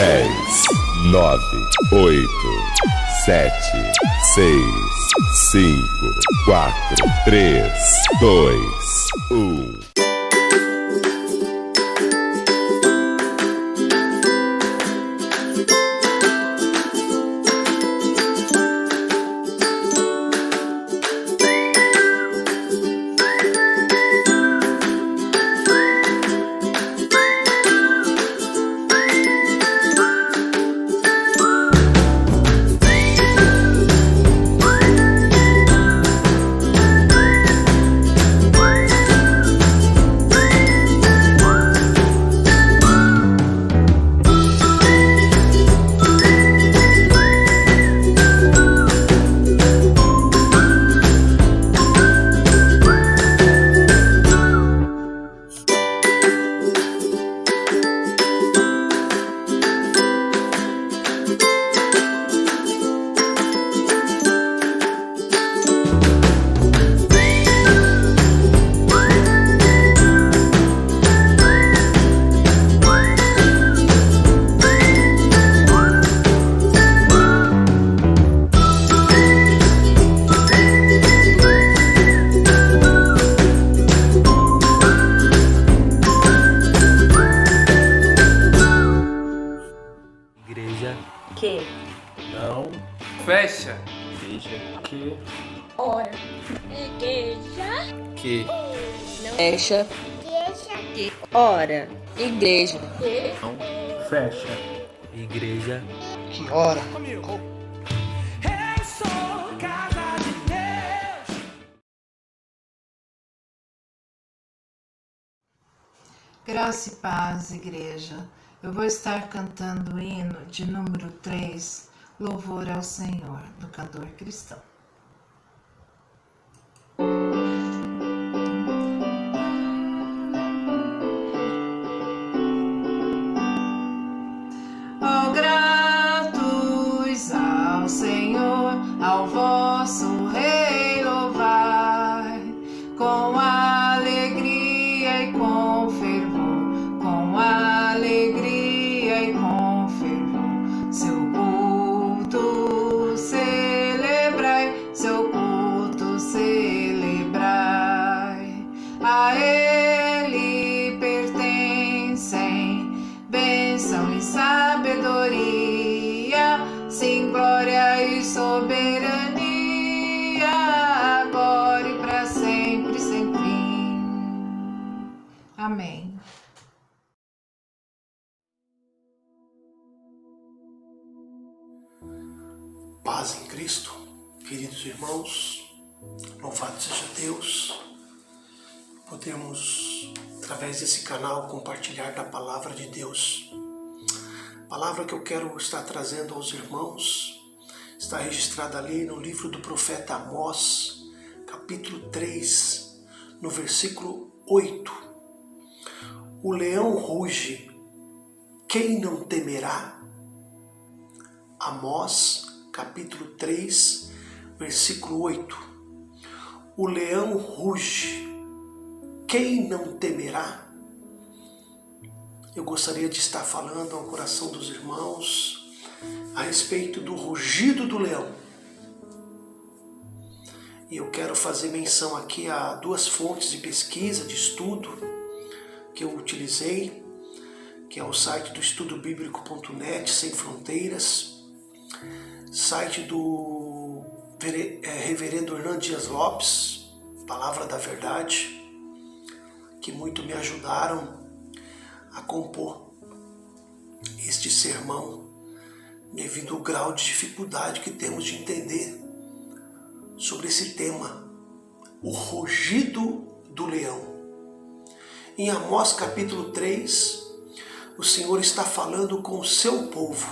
10, 9, 8, 7, 6, 5, 4, 3, 2, 1. Igreja que não fecha. Igreja Que ora, Igreja que não fecha, que ora, igreja não fecha. Igreja que ora. Eu sou casa de Deus. Graça e paz, igreja. Eu vou estar cantando o hino de número 3, Louvor ao Senhor, do cantor cristão. Oh, gratos ao Senhor, ao vosso Rei louvai, com alegria e com fervor, com alegria e com fervor, seu culto celebrai, seu culto celebrai. A Ele pertencem bênção e sabedoria, sim, glória e soberania, agora e para sempre, sem fim. Amém. Paz em Cristo, queridos irmãos, louvado seja Deus, podemos, através desse canal, compartilhar da palavra de Deus. A palavra que eu quero estar trazendo aos irmãos está registrada ali no livro do profeta Amós, capítulo 3, no versículo 8. O leão ruge, quem não temerá? Amós, capítulo 3, versículo 8. O leão ruge, quem não temerá? Eu gostaria de estar falando ao coração dos irmãos a respeito do rugido do leão. E eu quero fazer menção aqui a duas fontes de pesquisa, de estudo, que eu utilizei, que é o site do estudobiblico.net, Sem Fronteiras, site do reverendo Hernando Dias Lopes, Palavra da Verdade, que muito me ajudaram a compor este sermão, devido ao grau de dificuldade que temos de entender sobre esse tema, o rugido do leão. Em Amós capítulo 3, o Senhor está falando com o seu povo,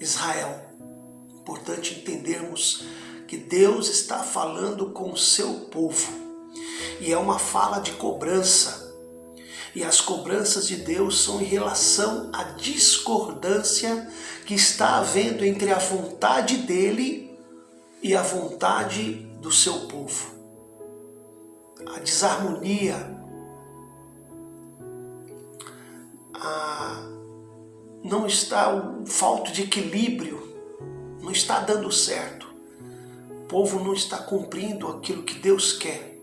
Israel. Importante entendermos que Deus está falando com o seu povo, e é uma fala de cobrança. E as cobranças de Deus são em relação à discordância que está havendo entre a vontade dele e a vontade do seu povo. A desarmonia, não está, o falta de equilíbrio não está dando certo. O povo não está cumprindo aquilo que Deus quer.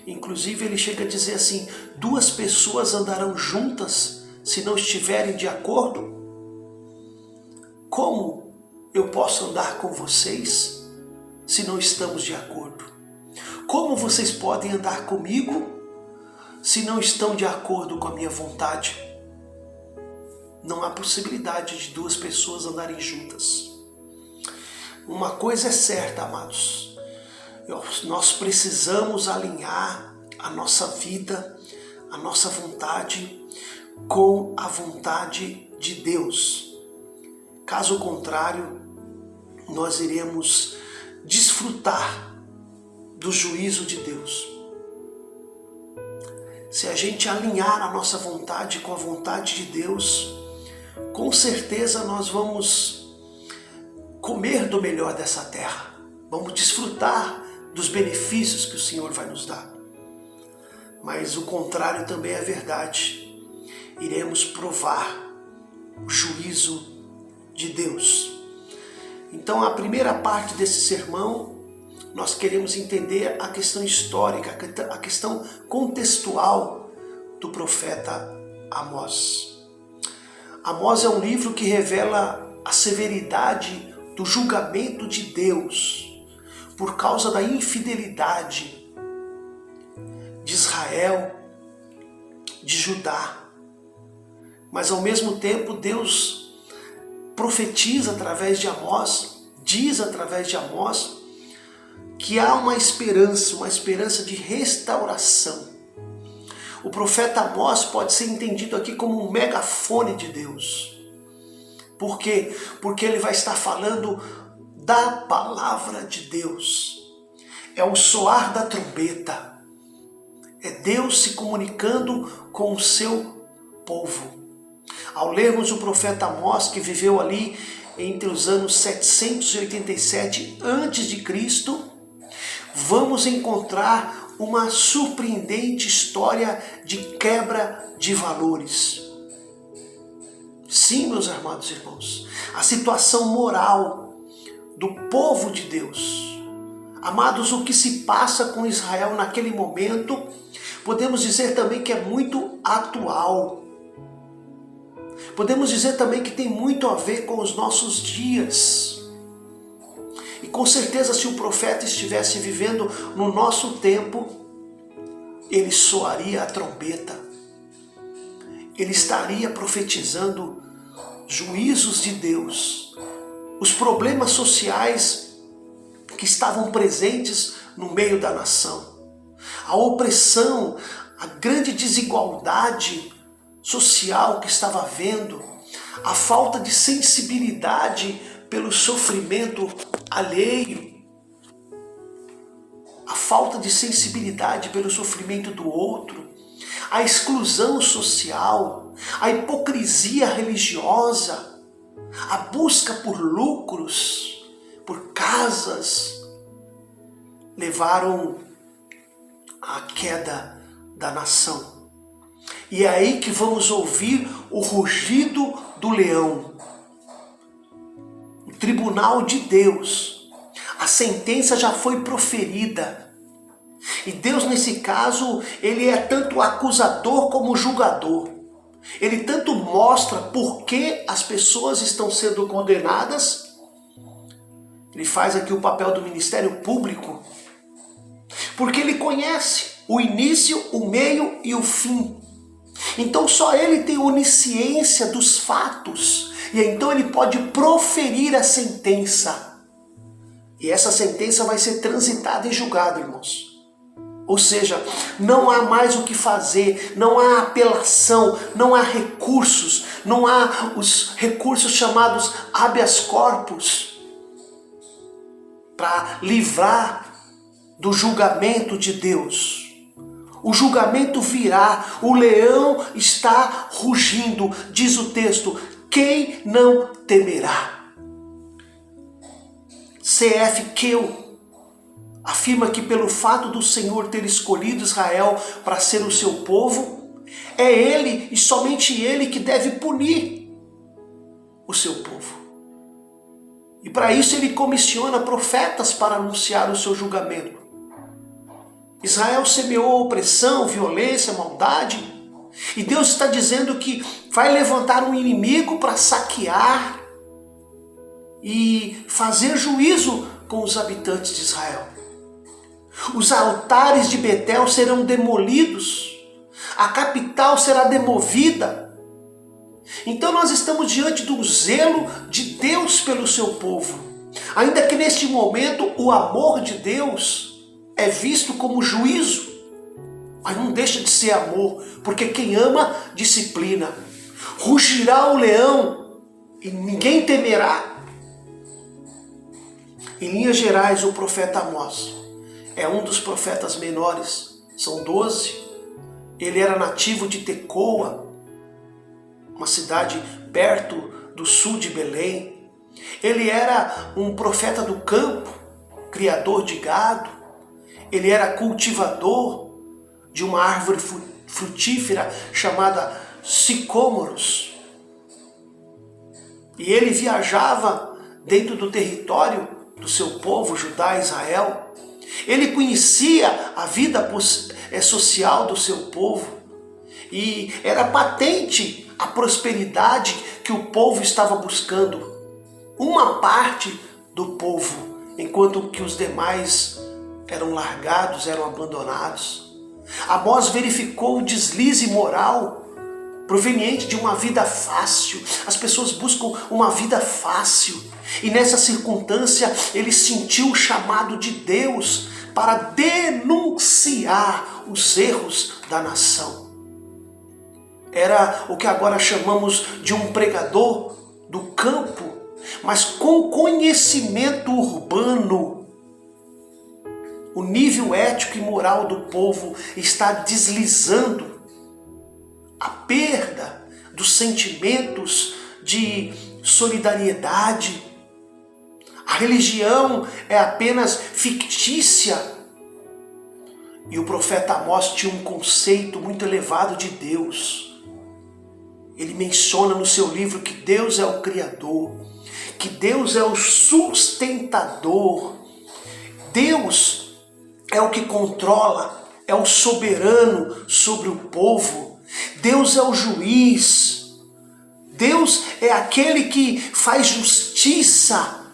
Inclusive ele chega a dizer assim: 2 pessoas andarão juntas se não estiverem de acordo. Como eu posso andar com vocês se não estamos de acordo? Como vocês podem andar comigo se não estão de acordo com a minha vontade? Não há possibilidade de 2 pessoas andarem juntas. Uma coisa é certa, amados. Nós precisamos alinhar a nossa vida, a nossa vontade com a vontade de Deus. Caso contrário, nós iremos desfrutar do juízo de Deus. Se a gente alinhar a nossa vontade com a vontade de Deus, com certeza nós vamos comer do melhor dessa terra. Vamos desfrutar dos benefícios que o Senhor vai nos dar. Mas o contrário também é verdade. Iremos provar o juízo de Deus. Então, a primeira parte desse sermão, nós queremos entender a questão histórica, a questão contextual do profeta Amós. Amós é um livro que revela a severidade do julgamento de Deus por causa da infidelidade de Israel, de Judá. Mas ao mesmo tempo Deus profetiza através de Amós, diz através de Amós, que há uma esperança de restauração. O profeta Amós pode ser entendido aqui como um megafone de Deus. Por quê? Porque ele vai estar falando da palavra de Deus. É o soar da trombeta. É Deus se comunicando com o seu povo. Ao lermos o profeta Amós, que viveu ali entre os anos 787 a.C., vamos encontrar uma surpreendente história de quebra de valores. Sim, meus amados irmãos, a situação moral do povo de Deus. Amados, o que se passa com Israel naquele momento, podemos dizer também que é muito atual. Podemos dizer também que tem muito a ver com os nossos dias. E com certeza, se o profeta estivesse vivendo no nosso tempo, ele soaria a trombeta. Ele estaria profetizando juízos de Deus, os problemas sociais que estavam presentes no meio da nação, a opressão, a grande desigualdade social que estava havendo, a falta de sensibilidade pelo sofrimento alheio, a falta de sensibilidade pelo sofrimento do outro, a exclusão social, a hipocrisia religiosa, a busca por lucros, por casas, levaram à queda da nação. E é aí que vamos ouvir o rugido do leão. O tribunal de Deus, a sentença já foi proferida. E Deus, nesse caso, ele é tanto acusador como julgador. Ele tanto mostra por que as pessoas estão sendo condenadas. Ele faz aqui o papel do ministério público. Porque ele conhece o início, o meio e o fim. Então só ele tem onisciência dos fatos. E então ele pode proferir a sentença. E essa sentença vai ser transitada e julgada, irmãos. Ou seja, não há mais o que fazer, não há apelação, não há recursos, não há os recursos chamados habeas corpus para livrar do julgamento de Deus. O julgamento virá, o leão está rugindo, diz o texto, quem não temerá? C.F. Kehl afirma que pelo fato do Senhor ter escolhido Israel para ser o seu povo, é Ele e somente Ele que deve punir. o seu povo. E para isso ele comissiona profetas para anunciar o seu julgamento. Israel semeou opressão, violência, maldade. E Deus está dizendo que vai levantar um inimigo para saquear e fazer juízo com os habitantes de Israel. Os altares de Betel serão demolidos. A capital será demovida. Então nós estamos diante do zelo de Deus pelo seu povo. Ainda que neste momento o amor de Deus é visto como juízo, mas não deixa de ser amor, porque quem ama disciplina. Rugirá o leão e ninguém temerá. Em linhas gerais, o profeta Amós é um dos profetas menores, são 12. Ele era nativo de Tecoa, uma cidade perto do sul de Belém. Ele era um profeta do campo, criador de gado. Ele era cultivador de uma árvore frutífera chamada sicômoros. E ele viajava dentro do território do seu povo, Judá e Israel. Ele conhecia a vida social do seu povo e era patente a prosperidade que o povo estava buscando. Uma parte do povo, enquanto que os demais eram largados, eram abandonados. Amós verificou o deslize moral proveniente de uma vida fácil. As pessoas buscam uma vida fácil. E nessa circunstância ele sentiu o chamado de Deus para denunciar os erros da nação. Era o que agora chamamos de um pregador do campo, mas com conhecimento urbano. O nível ético e moral do povo está deslizando. A perda dos sentimentos de solidariedade. A religião é apenas fictícia. E o profeta Amós tinha um conceito muito elevado de Deus. Ele menciona no seu livro que Deus é o Criador, que Deus é o sustentador. Deus é o que controla, é o soberano sobre o povo. Deus é o juiz. Deus é aquele que faz justiça.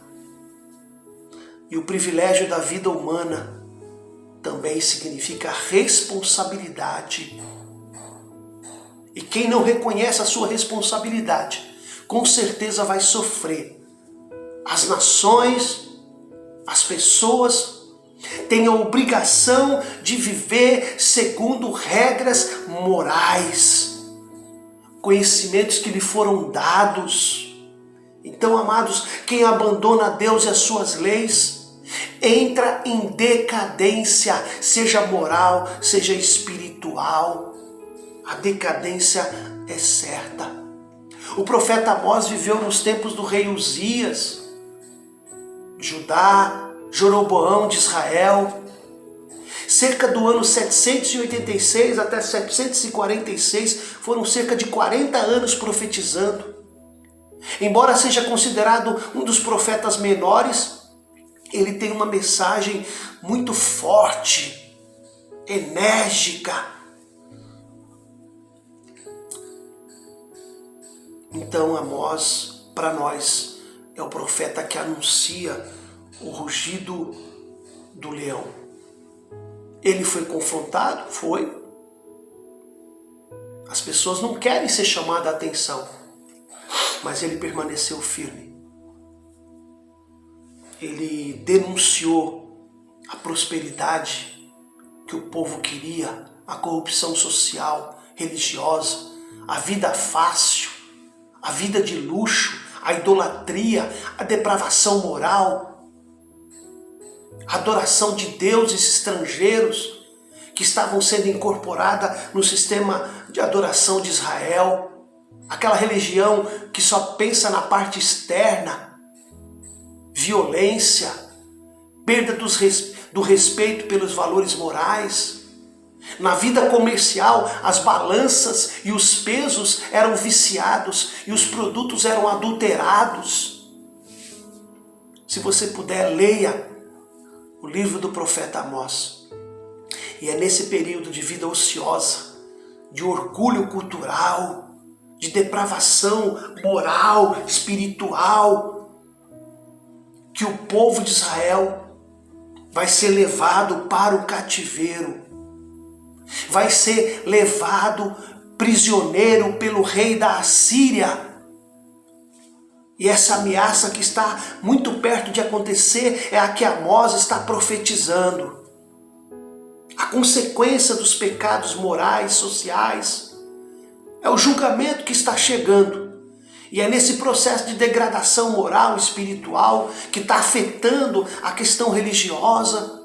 E o privilégio da vida humana também significa responsabilidade. E quem não reconhece a sua responsabilidade, com certeza vai sofrer. As nações, as pessoas têm a obrigação de viver segundo regras morais, conhecimentos que lhe foram dados. Então, amados, quem abandona Deus e as suas leis, entra em decadência, seja moral, seja espiritual. A decadência é certa. O profeta Amós viveu nos tempos do rei Uzias, Judá, Jeroboão de Israel. Cerca do ano 786 até 746, foram cerca de 40 anos profetizando. Embora seja considerado um dos profetas menores, ele tem uma mensagem muito forte, enérgica. Então Amós, para nós, é o profeta que anuncia o rugido do leão. Ele foi confrontado? Foi. As pessoas não querem ser chamadas a atenção, mas ele permaneceu firme. Ele denunciou a prosperidade que o povo queria, a corrupção social, religiosa, a vida fácil, a vida de luxo, a idolatria, a depravação moral, a adoração de deuses estrangeiros que estavam sendo incorporada no sistema de adoração de Israel, aquela religião que só pensa na parte externa, violência, perda do respeito pelos valores morais. Na vida comercial, as balanças e os pesos eram viciados e os produtos eram adulterados. Se você puder, leia o livro do profeta Amós. E é nesse período de vida ociosa, de orgulho cultural, de depravação moral, espiritual, que o povo de Israel vai ser levado para o cativeiro. Vai ser levado prisioneiro pelo rei da Assíria. E essa ameaça que está muito perto de acontecer é a que Amós está profetizando. A consequência dos pecados morais, sociais, é o julgamento que está chegando. E é nesse processo de degradação moral e espiritual que está afetando a questão religiosa.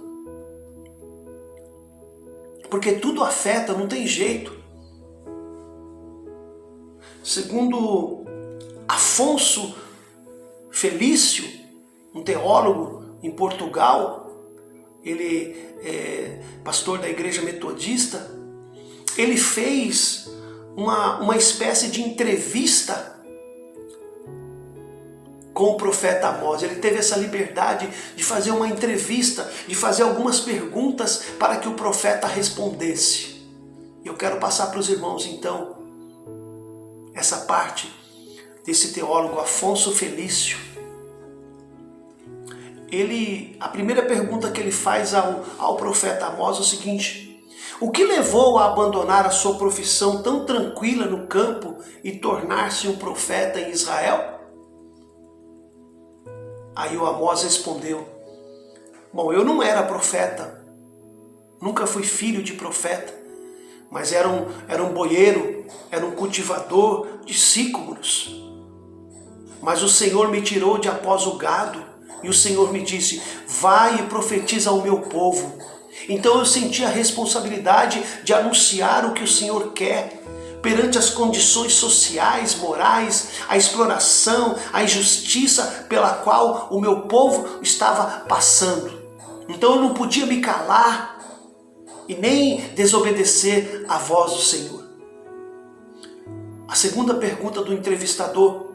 Porque tudo afeta, não tem jeito. Segundo Afonso Felício, um teólogo em Portugal, ele é pastor da igreja metodista, ele fez uma espécie de entrevista com o profeta Amós. Ele teve essa liberdade de fazer uma entrevista, de fazer algumas perguntas para que o profeta respondesse. Eu quero passar para os irmãos então essa parte desse teólogo Afonso Felício. A primeira pergunta que ele faz ao profeta Amós é o seguinte: o que levou a abandonar a sua profissão tão tranquila no campo e tornar-se um profeta em Israel? Aí o Amós respondeu: bom, eu não era profeta, nunca fui filho de profeta, mas era um boieiro, era um cultivador de sicômoros. Mas o Senhor me tirou de após o gado, e o Senhor me disse: vai e profetiza ao meu povo. Então eu senti a responsabilidade de anunciar o que o Senhor quer, perante as condições sociais, morais, a exploração, a injustiça pela qual o meu povo estava passando. Então eu não podia me calar e nem desobedecer à voz do Senhor. A segunda pergunta do entrevistador: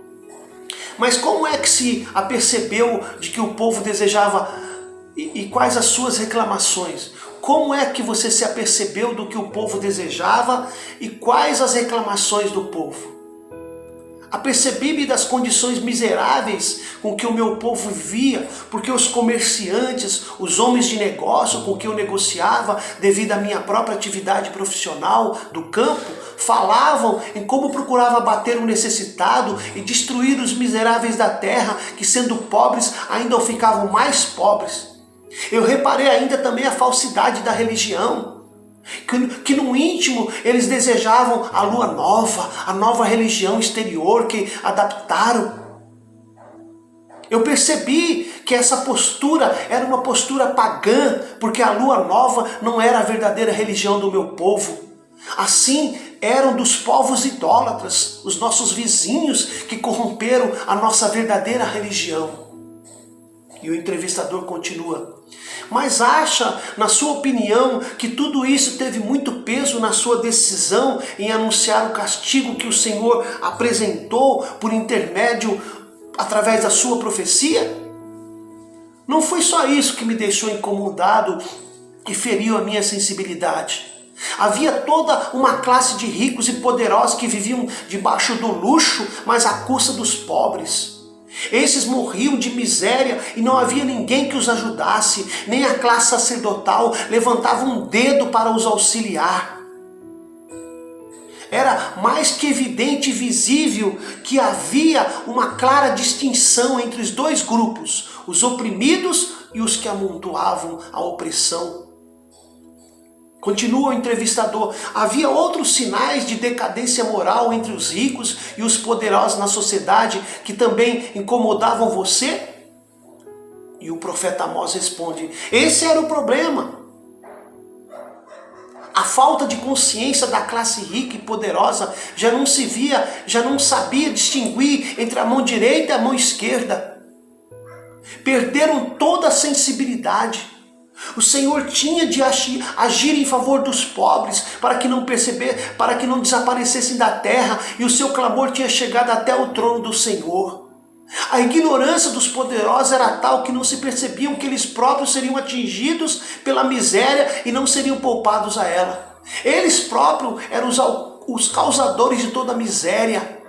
mas como é que se apercebeu de que o povo desejava e quais as suas reclamações? Como é que você se apercebeu do que o povo desejava e quais as reclamações do povo? Apercebi-me das condições miseráveis com que o meu povo vivia, porque os comerciantes, os homens de negócio com que eu negociava, devido à minha própria atividade profissional do campo, falavam em como procurava abater o necessitado e destruir os miseráveis da terra, que sendo pobres ainda ficavam mais pobres. Eu reparei ainda também a falsidade da religião, que no íntimo eles desejavam a lua nova, a nova religião exterior que adaptaram. Eu percebi que essa postura era uma postura pagã, porque a lua nova não era a verdadeira religião do meu povo. Assim eram dos povos idólatras, os nossos vizinhos que corromperam a nossa verdadeira religião. E o entrevistador continua: mas acha, na sua opinião, que tudo isso teve muito peso na sua decisão em anunciar o castigo que o Senhor apresentou por intermédio, através da sua profecia? Não foi só isso que me deixou incomodado e feriu a minha sensibilidade. Havia toda uma classe de ricos e poderosos que viviam debaixo do luxo, mas à custa dos pobres. Esses morriam de miséria e não havia ninguém que os ajudasse, nem a classe sacerdotal levantava um dedo para os auxiliar. Era mais que evidente e visível que havia uma clara distinção entre os dois grupos, os oprimidos e os que amontoavam a opressão. Continua o entrevistador: havia outros sinais de decadência moral entre os ricos e os poderosos na sociedade que também incomodavam você? E o profeta Amós responde: esse era o problema. A falta de consciência da classe rica e poderosa já não se via, já não sabia distinguir entre a mão direita e a mão esquerda. Perderam toda a sensibilidade. O Senhor tinha de agir em favor dos pobres para que não desaparecessem da terra, e o seu clamor tinha chegado até o trono do Senhor. A ignorância dos poderosos era tal que não se percebiam que eles próprios seriam atingidos pela miséria e não seriam poupados a ela. Eles próprios eram os causadores de toda a miséria.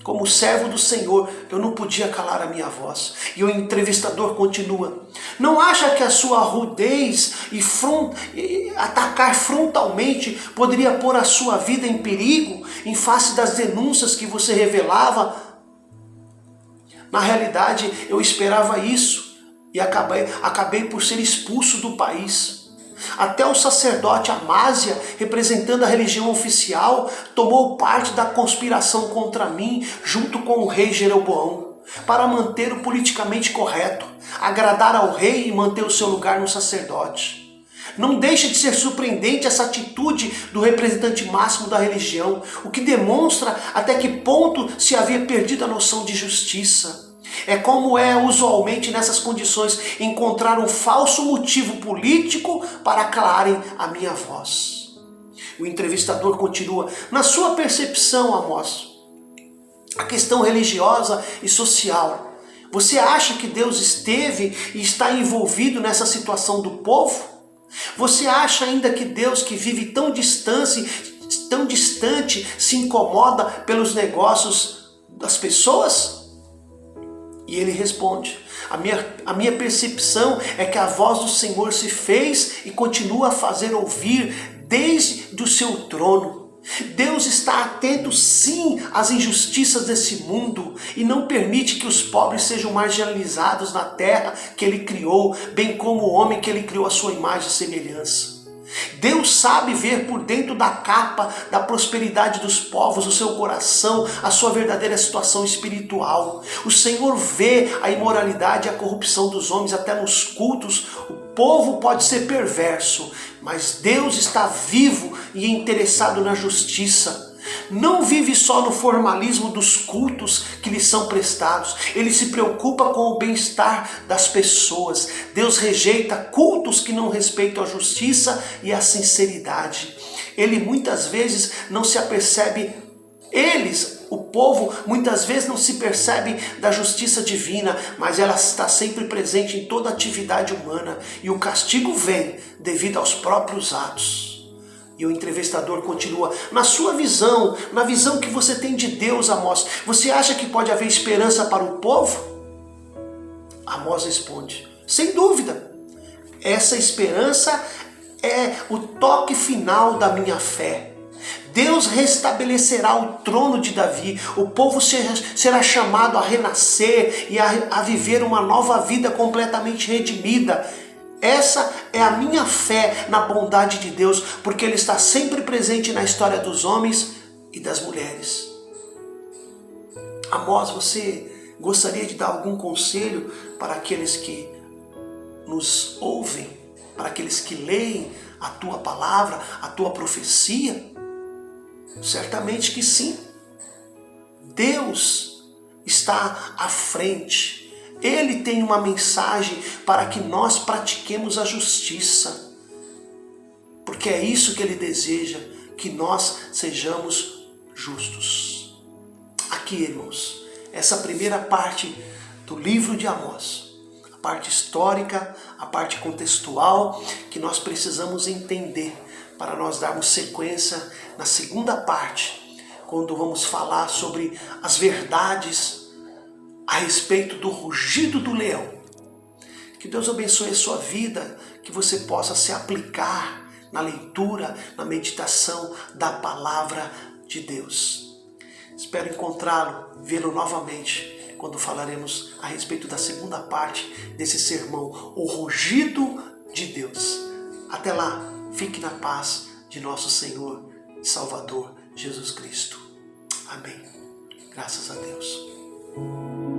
Como servo do Senhor, eu não podia calar a minha voz. E o entrevistador continua. Não acha que a sua rudez e atacar frontalmente poderia pôr a sua vida em perigo em face das denúncias que você revelava? Na realidade, eu esperava isso e acabei por ser expulso do país. Até o sacerdote Amásia, representando a religião oficial, tomou parte da conspiração contra mim, junto com o rei Jeroboão, para manter o politicamente correto, agradar ao rei e manter o seu lugar no sacerdote. Não deixa de ser surpreendente essa atitude do representante máximo da religião, o que demonstra até que ponto se havia perdido a noção de justiça. É como é usualmente nessas condições encontrar um falso motivo político para calarem a minha voz. O entrevistador continua. Na sua percepção, Amós, a questão religiosa e social, você acha que Deus esteve e está envolvido nessa situação do povo? Você acha ainda que Deus, que vive tão distante, se incomoda pelos negócios das pessoas? E ele responde, a minha percepção é que a voz do Senhor se fez e continua a fazer ouvir desde o seu trono. Deus está atento sim às injustiças desse mundo e não permite que os pobres sejam marginalizados na terra que ele criou, bem como o homem que ele criou à sua imagem e semelhança. Deus sabe ver por dentro da capa da prosperidade dos povos, o seu coração, a sua verdadeira situação espiritual. O Senhor vê a imoralidade e a corrupção dos homens até nos cultos. O povo pode ser perverso, mas Deus está vivo e interessado na justiça. Não vive só no formalismo dos cultos que lhe são prestados. Ele se preocupa com o bem-estar das pessoas. Deus rejeita cultos que não respeitam a justiça e a sinceridade. Ele muitas vezes não se apercebe, o povo, muitas vezes não se percebe da justiça divina, mas ela está sempre presente em toda atividade humana. E o castigo vem devido aos próprios atos. E o entrevistador continua, na sua visão, na visão que você tem de Deus, Amós, você acha que pode haver esperança para o povo? Amós responde, sem dúvida, essa esperança é o toque final da minha fé. Deus restabelecerá o trono de Davi, o povo será chamado a renascer e a viver uma nova vida completamente redimida. Essa é a minha fé na bondade de Deus, porque Ele está sempre presente na história dos homens e das mulheres. Amós, você gostaria de dar algum conselho para aqueles que nos ouvem, para aqueles que leem a tua palavra, a tua profecia? Certamente que sim. Deus está à frente. Ele tem uma mensagem para que nós pratiquemos a justiça. Porque é isso que Ele deseja, que nós sejamos justos. Aqui, irmãos, essa primeira parte do livro de Amós, a parte histórica, a parte contextual, que nós precisamos entender para nós darmos sequência na segunda parte, quando vamos falar sobre as verdades a respeito do rugido do leão. Que Deus abençoe a sua vida, que você possa se aplicar na leitura, na meditação da palavra de Deus. Espero encontrá-lo, vê-lo novamente, quando falaremos a respeito da segunda parte desse sermão, o rugido de Deus. Até lá, fique na paz de nosso Senhor e Salvador Jesus Cristo. Amém. Graças a Deus.